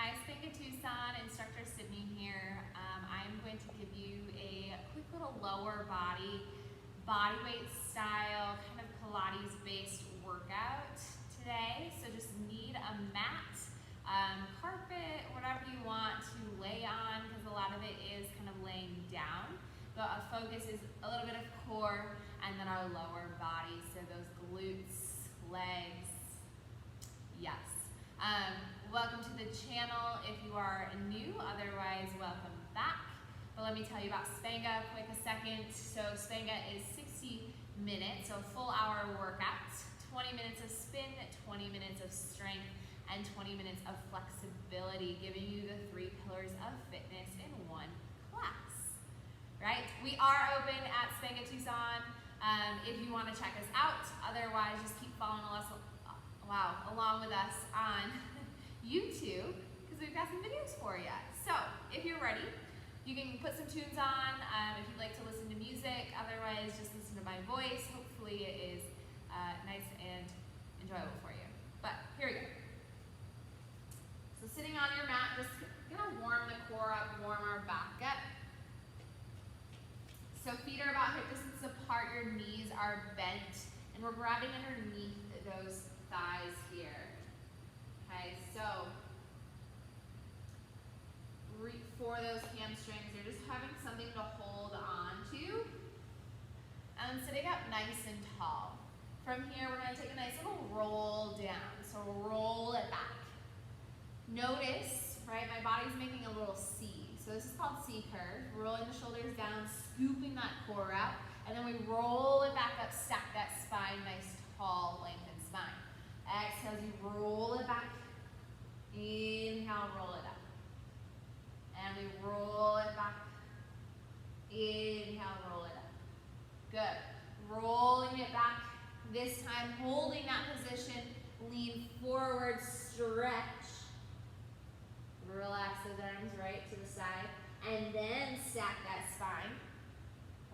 Hi, SPENGA Tucson, Instructor Syd here. I'm going to give you a quick little lower body, bodyweight style, kind of Pilates-based workout today. So just need a mat, carpet, whatever you want to lay on, because a lot of it is kind of laying down. But our focus is a little bit of core and then our lower body, so those glutes, legs, yes. Welcome to the channel if you are new, otherwise welcome back. But let me tell you about SPENGA quick a second. So SPENGA is 60 minutes, so full hour workout, 20 minutes of spin, 20 minutes of strength, and 20 minutes of flexibility, giving you the 3 pillars of fitness in one class, right? We are open at SPENGA Tucson if you want to check us out. Otherwise, just keep following us along with us on YouTube, because we've got some videos for you. So if you're ready, you can put some tunes on if you'd like to listen to music. Otherwise, just listen to my voice. Hopefully it is nice and enjoyable for you. But here we go. So sitting on your mat, just gonna warm the core up, warm our back up. So feet are about hip distance apart, your knees are bent, and we're grabbing underneath those thighs here. Okay, so for those hamstrings, you're just having something to hold on to. And then sitting up nice and tall. From here, we're gonna take a nice little roll down. So roll it back. Notice, right, my body's making a little C. So this is called C curve. Rolling the shoulders down, scooping that core out, and then we roll it back up, stack that spine, nice tall, lengthened spine. Exhale as you roll it back. Inhale, roll it up. And we roll it back. Inhale, roll it up. Good. Rolling it back. This time, holding that position. Lean forward, stretch. Relax those arms right to the side. And then stack that spine.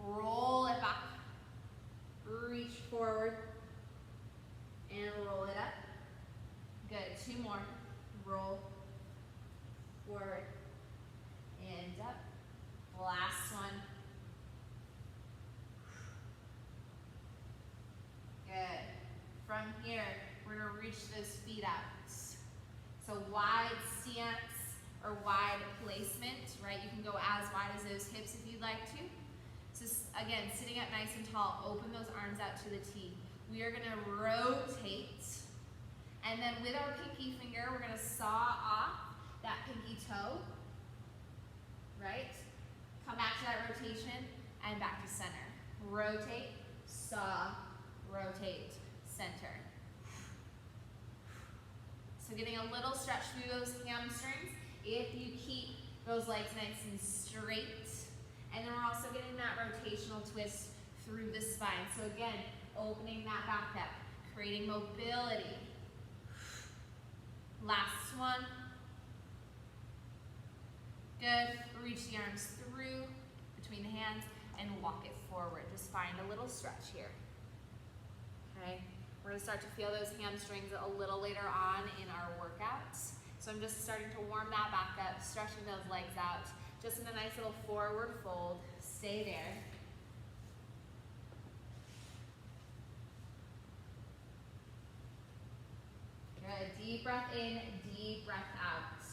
Roll it back. Reach forward. And roll it up. Good. 2 more. Roll forward and up. Last one. Good. From here, we're going to reach those feet out. So wide stance or wide placement, right? You can go as wide as those hips if you'd like to. So again, sitting up nice and tall, open those arms out to the T. We are going to rotate, and then with our pinky finger, we're going to saw off that pinky toe, right? Come back to that rotation and back to center. Rotate, saw, rotate, center. So getting a little stretch through those hamstrings if you keep those legs nice and straight. And then we're also getting that rotational twist through the spine. So again, opening that back up, creating mobility. Last one. Good. Reach the arms through between the hands and walk it forward. Just find a little stretch here. Okay. We're going to start to feel those hamstrings a little later on in our workouts. So I'm just starting to warm that back up, stretching those legs out, just in a nice little forward fold. Stay there. Good. Deep breath in, deep breath out.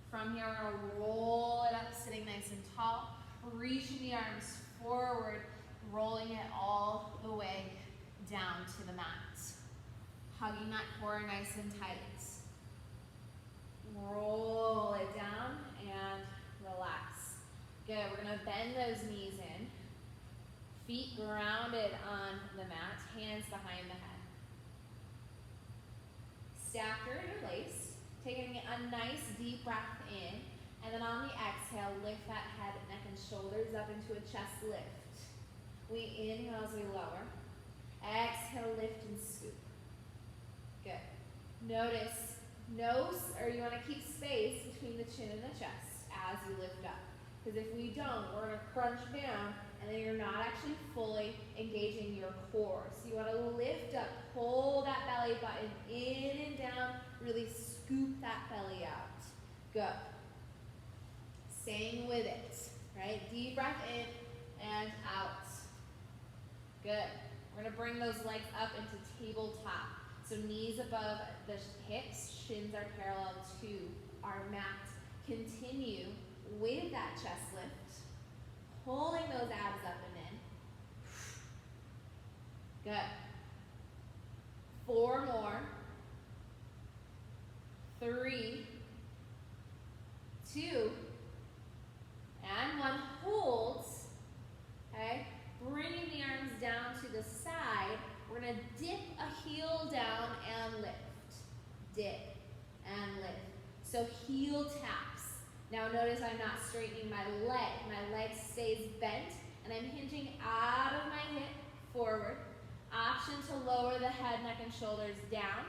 From here, we're going to roll it up, sitting nice and tall, reaching the arms forward, rolling it all the way down to the mat. Hugging that core nice and tight. Roll it down and relax. Good, we're gonna bend those knees in. Feet grounded on the mat, hands behind the head. Stack or interlace, taking a nice deep breath in, and then on the exhale, lift that head, neck, and shoulders up into a chest lift. We inhale as we lower. Exhale, lift and scoop. Good. Notice, or you want to keep space between the chin and the chest as you lift up. Because if we don't, we're going to crunch down, and then you're not actually fully engaging your core. So you want to lift up, pull that belly button in and down, really scoop that belly out. Good. Staying with it, right? Deep breath in and out. Good. We're gonna bring those legs up into tabletop. So knees above the hips, shins are parallel to our mat. Continue with that chest lift, pulling those abs up and in. Good. 4 more. 3, 2, and 1. Holds. Okay. Bringing the arms down to the side. We're going to dip a heel down and lift. Dip and lift. So heel taps. Now notice I'm not straightening my leg. My leg stays bent and I'm hinging out of my hip forward. Option to lower the head, neck, and shoulders down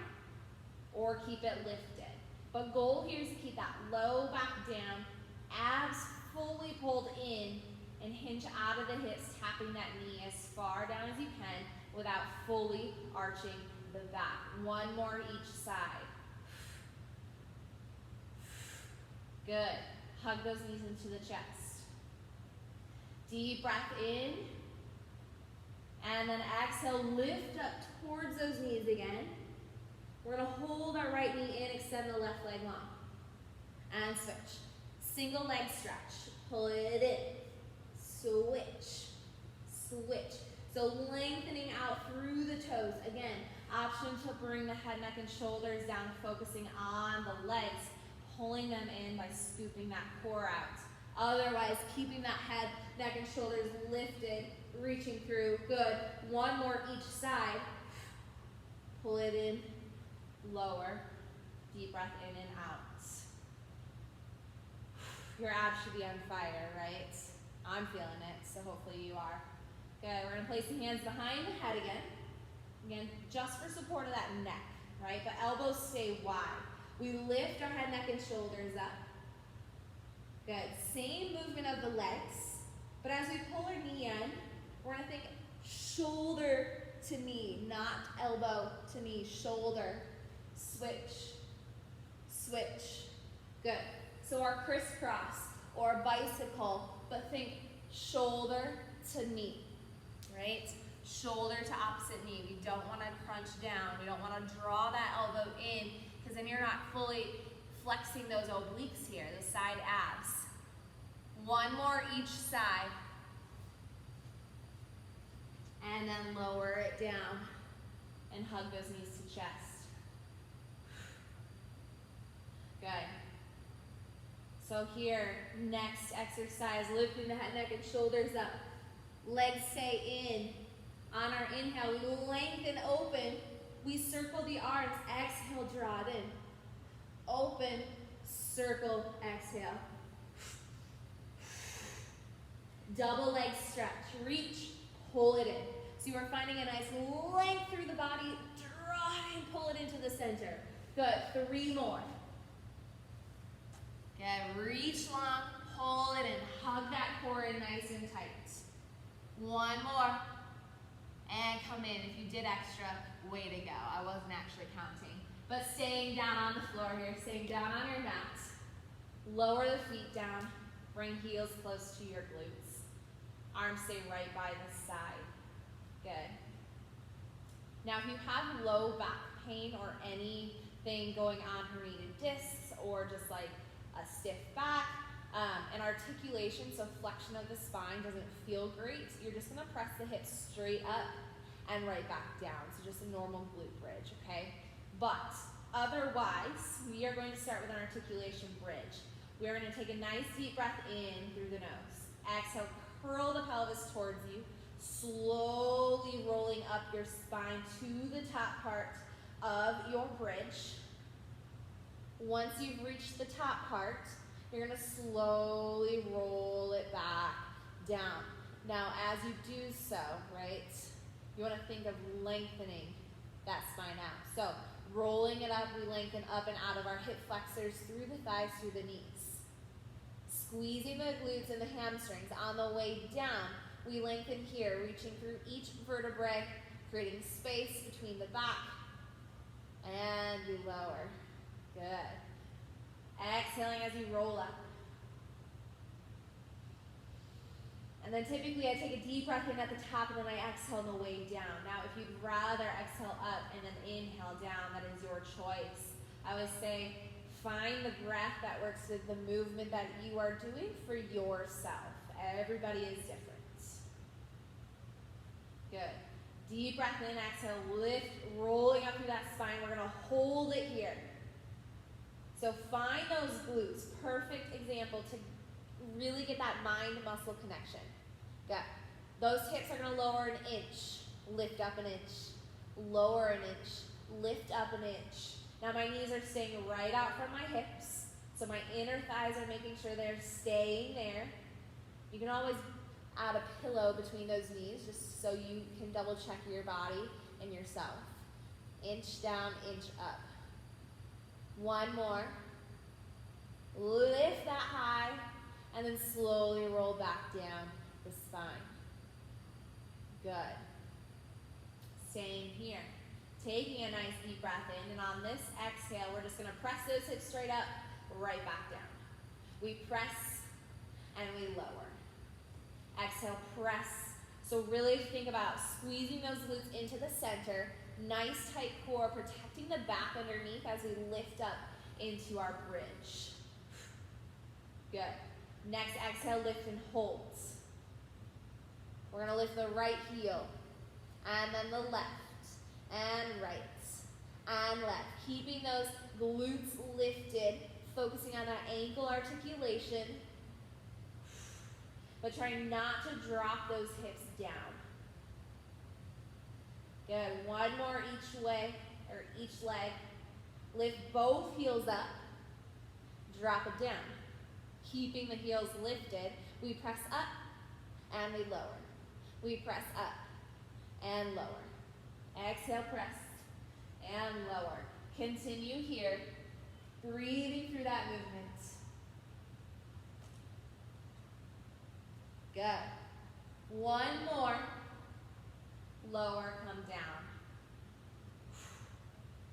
or keep it lifted. But goal here is to keep that low back down, abs fully pulled in, and hinge out of the hips, tapping that knee as far down as you can without fully arching the back. 1 more each side. Good. Hug those knees into the chest. Deep breath in. And then exhale, lift up towards those knees again. We're going to hold our right knee in, extend the left leg long. And switch. Single leg stretch. Pull it in. Switch. Switch. So lengthening out through the toes. Again, option to bring the head, neck, and shoulders down, focusing on the legs, pulling them in by scooping that core out. Otherwise, keeping that head, neck, and shoulders lifted, reaching through. Good. 1 more each side. Pull it in, lower. Deep breath in and out. Your abs should be on fire, right? I'm feeling it, so hopefully you are. Good. We're going to place the hands behind the head again. Again, just for support of that neck, right? But elbows stay wide. We lift our head, neck, and shoulders up. Good. Same movement of the legs, but as we pull our knee in, we're going to think shoulder to knee, not elbow to knee, shoulder. Switch, switch. Good. So our crisscross or bicycle, but think shoulder to knee, right? Shoulder to opposite knee. We don't want to crunch down. We don't want to draw that elbow in because then you're not fully flexing those obliques here, the side abs. 1 more each side. And then lower it down and hug those knees to chest. Good. So here, next exercise, lifting the head, neck, and shoulders up. Legs stay in. On our inhale, we lengthen open. We circle the arms. Exhale, draw it in. Open, circle, exhale. Double leg stretch. Reach, pull it in. So you are finding a nice length through the body. Draw it in, pull it into the center. Good. 3 more. Good. Reach long, pull it in. Hug that core in nice and tight. 1 more. And come in. If you did extra, way to go. I wasn't actually counting. But staying down on the floor here, staying down on your mat. Lower the feet down. Bring heels close to your glutes. Arms stay right by the side. Good. Now, if you have low back pain or anything going on, herniated discs, or just like a stiff back, and articulation, so flexion of the spine doesn't feel great, you're just going to press the hips straight up and right back down. So just a normal glute bridge, okay? But otherwise, we are going to start with an articulation bridge. We are going to take a nice deep breath in through the nose. Exhale, curl the pelvis towards you, slowly rolling up your spine to the top part of your bridge. Once you've reached the top part, you're going to slowly roll it back down. Now, as you do so, right, you want to think of lengthening that spine out. So, rolling it up, we lengthen up and out of our hip flexors, through the thighs, through the knees. Squeezing the glutes and the hamstrings. On the way down, we lengthen here, reaching through each vertebrae, creating space between the back, and we lower. Good. Exhaling as you roll up. And then typically I take a deep breath in at the top and then I exhale on the way down. Now if you'd rather exhale up and then inhale down, that is your choice. I would say find the breath that works with the movement that you are doing for yourself. Everybody is different. Good. Deep breath in, exhale, lift, rolling up through that spine. We're going to hold it here. So find those glutes. Perfect example to really get that mind-muscle connection. Good. Those hips are going to lower an inch, lift up an inch, lower an inch, lift up an inch. Now my knees are staying right out from my hips, so my inner thighs are making sure they're staying there. You can always add a pillow between those knees just so you can double check your body and yourself. Inch down, inch up. One more. Lift that high and then slowly roll back down the spine. Good. Staying here. Taking a nice deep breath in, and on this exhale, we're just going to press those hips straight up, right back down. We press and we lower. Exhale, press. So really think about squeezing those glutes into the center. Nice tight core, protecting the back underneath as we lift up into our bridge. Good. Next exhale, lift and hold. We're going to lift the right heel, and then the left, and right, and left. Keeping those glutes lifted, focusing on that ankle articulation, but trying not to drop those hips down. Good. One more each way, or each leg. Lift both heels up, drop it down. Keeping the heels lifted, we press up and we lower. We press up and lower. Exhale, press and lower. Continue here, breathing through that movement. Good. One more. Lower, come down.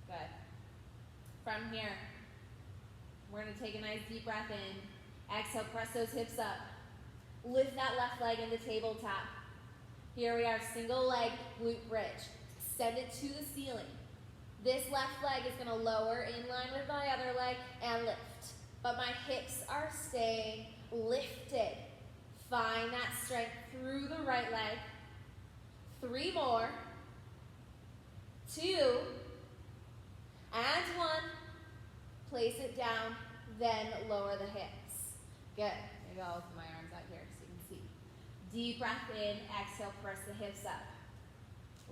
Good. From here, we're going to take a nice deep breath in. Exhale, press those hips up. Lift that left leg into tabletop. Here we are, single leg glute bridge. Send it to the ceiling. This left leg is going to lower in line with my other leg and lift. But my hips are staying lifted. Find that strength through the right leg. 3 more. 2. And 1. Place it down, then lower the hips. Good. Maybe I'll open my arms out here so you can see. Deep breath in, exhale, press the hips up.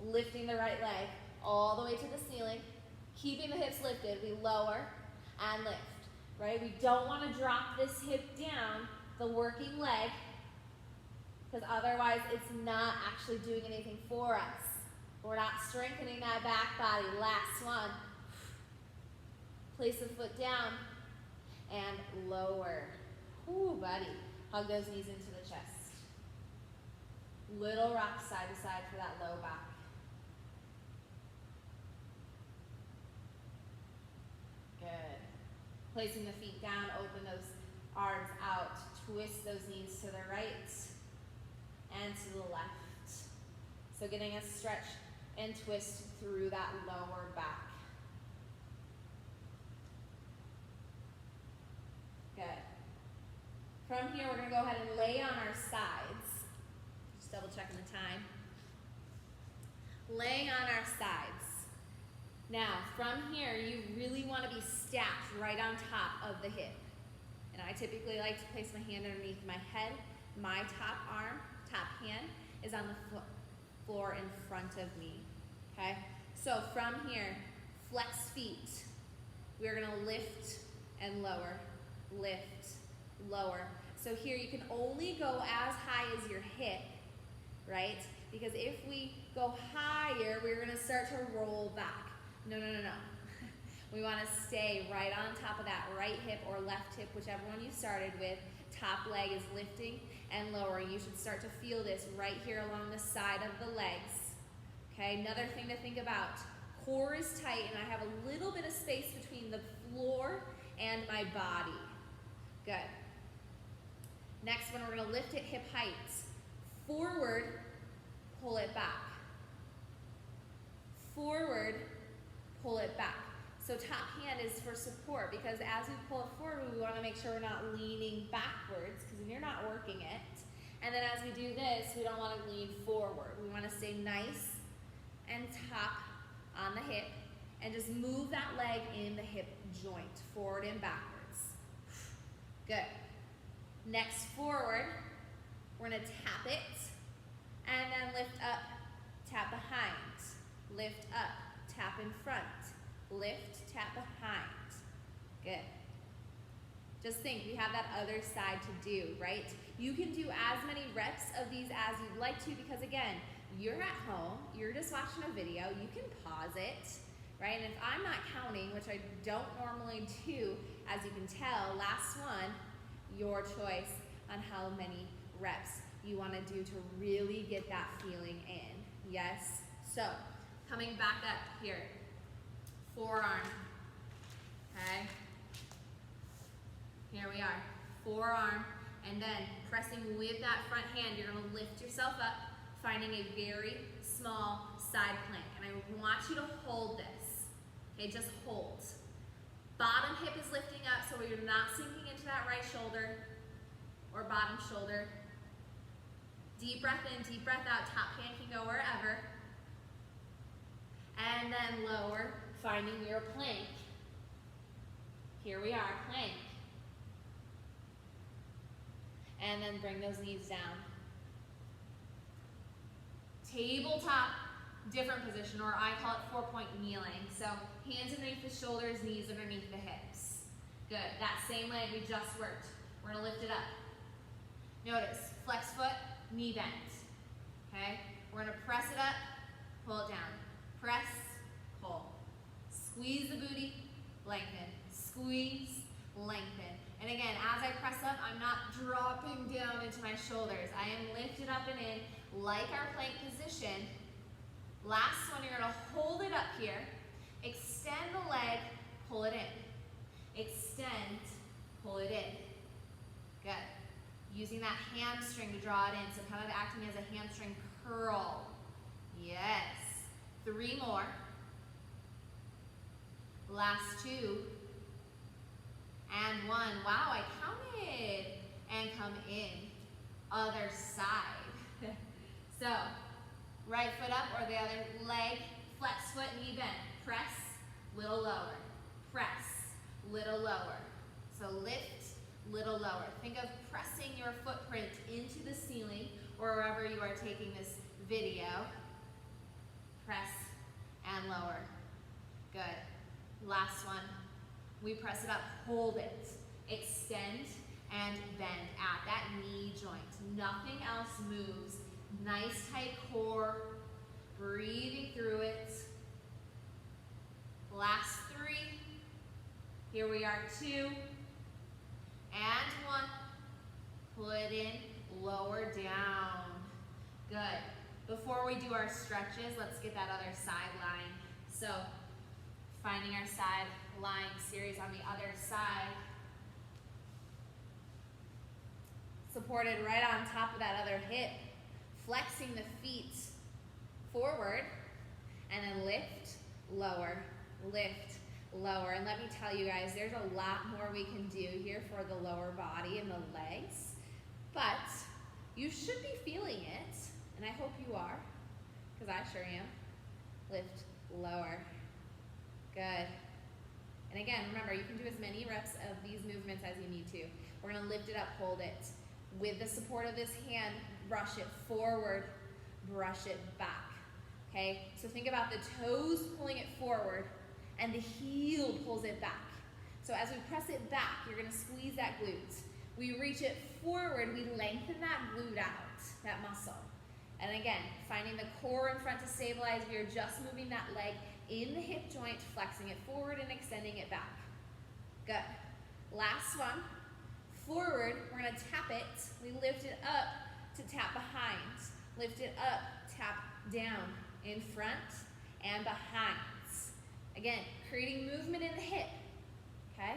Lifting the right leg all the way to the ceiling. Keeping the hips lifted, we lower and lift. Right? We don't want to drop this hip down, the working leg, because otherwise it's not actually doing anything for us. We're not strengthening that back body. Last one. Place the foot down and lower. Ooh, buddy. Hug those knees into the chest. Little rock side to side for that low back. Good. Placing the feet down, open those arms out. Twist those knees to the right and to the left. So getting a stretch and twist through that lower back. Good. From here, we're going to go ahead and lay on our sides. Just double checking the time. Laying on our sides. Now, from here, you really want to be stacked right on top of the hip. And I typically like to place my hand underneath my head. My top arm, top hand, is on the floor in front of me. Okay? So from here, flex feet. We're going to lift and lower. Lift, lower. So here you can only go as high as your hip, right? Because if we go higher, we're going to start to roll back. No. We want to stay right on top of that right hip or left hip, whichever one you started with. Top leg is lifting and lowering. You should start to feel this right here along the side of the legs. Okay, another thing to think about, core is tight and I have a little bit of space between the floor and my body. Good. Next one, we're gonna lift it hip height. Forward, pull it back. Forward, pull it back. So top hand is for support, because as we pull it forward, we wanna make sure we're not leaning backwards, because then you're not working it. And then as we do this, we don't wanna lean forward. We wanna stay nice and top on the hip, and just move that leg in the hip joint, forward and backwards. Good. Next, forward, we're gonna tap it, and then lift up, tap behind. Lift up, tap in front. Lift, tap behind. Good. Just think, we have that other side to do, right? You can do as many reps of these as you'd like to, because again, you're at home, you're just watching a video, you can pause it, right? And if I'm not counting, which I don't normally do, as you can tell, last one, your choice on how many reps you want to do to really get that feeling in. Yes? So, coming back up here, forearm, okay? Here we are, forearm, and then pressing with that front hand, you're gonna lift yourself up, finding a very small side plank. And I want you to hold this, okay, just hold. Bottom hip is lifting up so you're not sinking into that right shoulder or bottom shoulder. Deep breath in, deep breath out, top hand can go wherever. And then lower, finding your plank. Here we are, plank. And then bring those knees down. Tabletop, different position, or I call it 4-point kneeling. So hands underneath the shoulders, knees underneath the hips. Good, that same leg we just worked. We're gonna lift it up. Notice, flex foot, knee bend, okay? We're gonna press it up, pull it down. Press, pull. Squeeze the booty, lengthen. Squeeze, lengthen. And again, as I press up, I'm not dropping down into my shoulders. I am lifted up and in, like our plank position. Last one, you're gonna hold it up here, extend the leg, pull it in. Extend, pull it in. Good. Using that hamstring to draw it in, so kind of acting as a hamstring curl. Yes. 3 more. Last 2. And 1. Wow, I counted. And come in. Other side. So, right foot up or the other leg, flex foot, knee bend. Press, little lower. Press, little lower. So lift, little lower. Think of pressing your footprint into the ceiling or wherever you are taking this video. Press and lower. Good. Last one. We press it up, hold it. Extend and bend at that knee joint. Nothing else moves. Nice tight core. Breathing through it. Last 3. Here we are, 2. And 1. Pull it in, lower down. Good. Before we do our stretches, let's get that other side line. So, finding our side lying series on the other side. Supported right on top of that other hip. Flexing the feet forward, and then lift, lower, lift, lower. And let me tell you guys, there's a lot more we can do here for the lower body and the legs, but you should be feeling it, and I hope you are, because I sure am. Lift, lower. Good. And again, remember, you can do as many reps of these movements as you need to. We're gonna lift it up, hold it. With the support of this hand, brush it forward, brush it back, okay? So think about the toes pulling it forward and the heel pulls it back. So as we press it back, you're gonna squeeze that glute. We reach it forward, we lengthen that glute out, that muscle. And again, finding the core in front to stabilize, we are just moving that leg in the hip joint, flexing it forward and extending it back. Good. Last one. Forward, we're gonna tap it. We lift it up to tap behind. Lift it up, tap down, in front and behind. Again, creating movement in the hip, okay?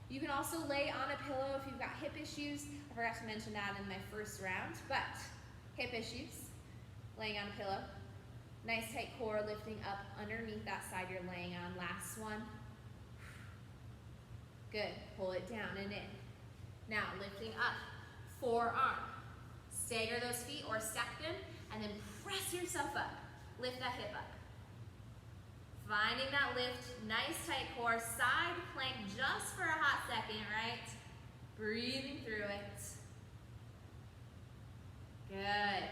You can also lay on a pillow if you've got hip issues. I forgot to mention that in my first round, but hip issues, laying on a pillow. Nice tight core lifting up underneath that side you're laying on. Last one. Good, pull it down and in. Now lifting up, forearm. Stagger those feet or stack them and then press yourself up. Lift that hip up. Finding that lift, nice tight core, side plank just for a hot second, right? Breathing through it. Good.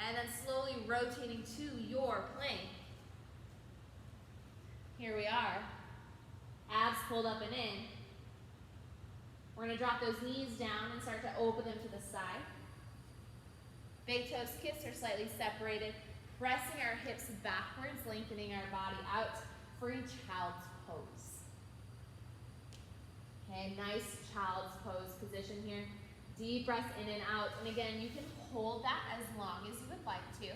And then slowly rotating to your plank. Here we are. Abs pulled up and in. We're gonna drop those knees down and start to open them to the side. Big toes kiss are slightly separated. Pressing our hips backwards, lengthening our body out for a child's pose. Okay, nice child's pose position here. Deep breath in and out. And again, you can hold that as long as you would like to,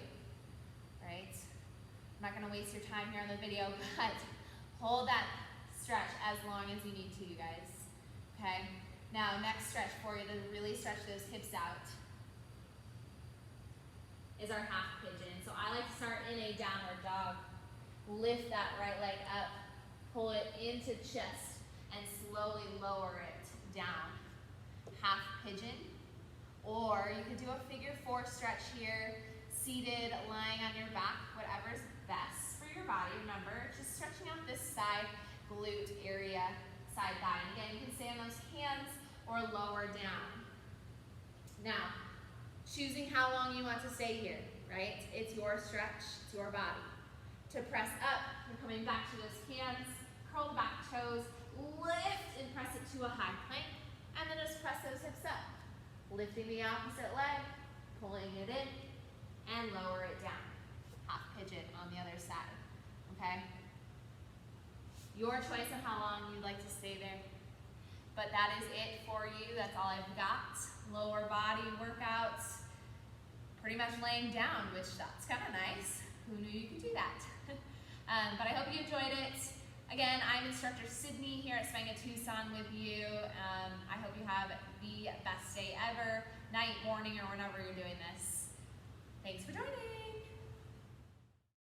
right? I'm not gonna waste your time here on the video, but hold that stretch as long as you need to, you guys, okay? Now, next stretch for you to really stretch those hips out is our half pigeon. So I like to start in a downward dog. Lift that right leg up, pull it into chest, and slowly lower it down. Half pigeon. Or you could do a figure 4 stretch here, seated, lying on your back, whatever's best for your body. Remember, just stretching out this side glute area, side thigh. And again, you can stay on those hands or lower down. Now, choosing how long you want to stay here, right? It's your stretch, it's your body. To press up, you're coming back to those hands, curl the back toes, lift and press it to a high plank, and then just press those hips up. Lifting the opposite leg, pulling it in, and lower it down. Half pigeon on the other side, okay? Your choice on how long you'd like to stay there. But that is it for you. That's all I've got. Lower body workouts. Pretty much laying down, which that's kind of nice. Who knew you could do that? But I hope you enjoyed it. Again, I'm Instructor Sydney here at SPENGA Tucson with you. I hope you have the best day ever, night, morning, or whenever you're doing this. Thanks for joining.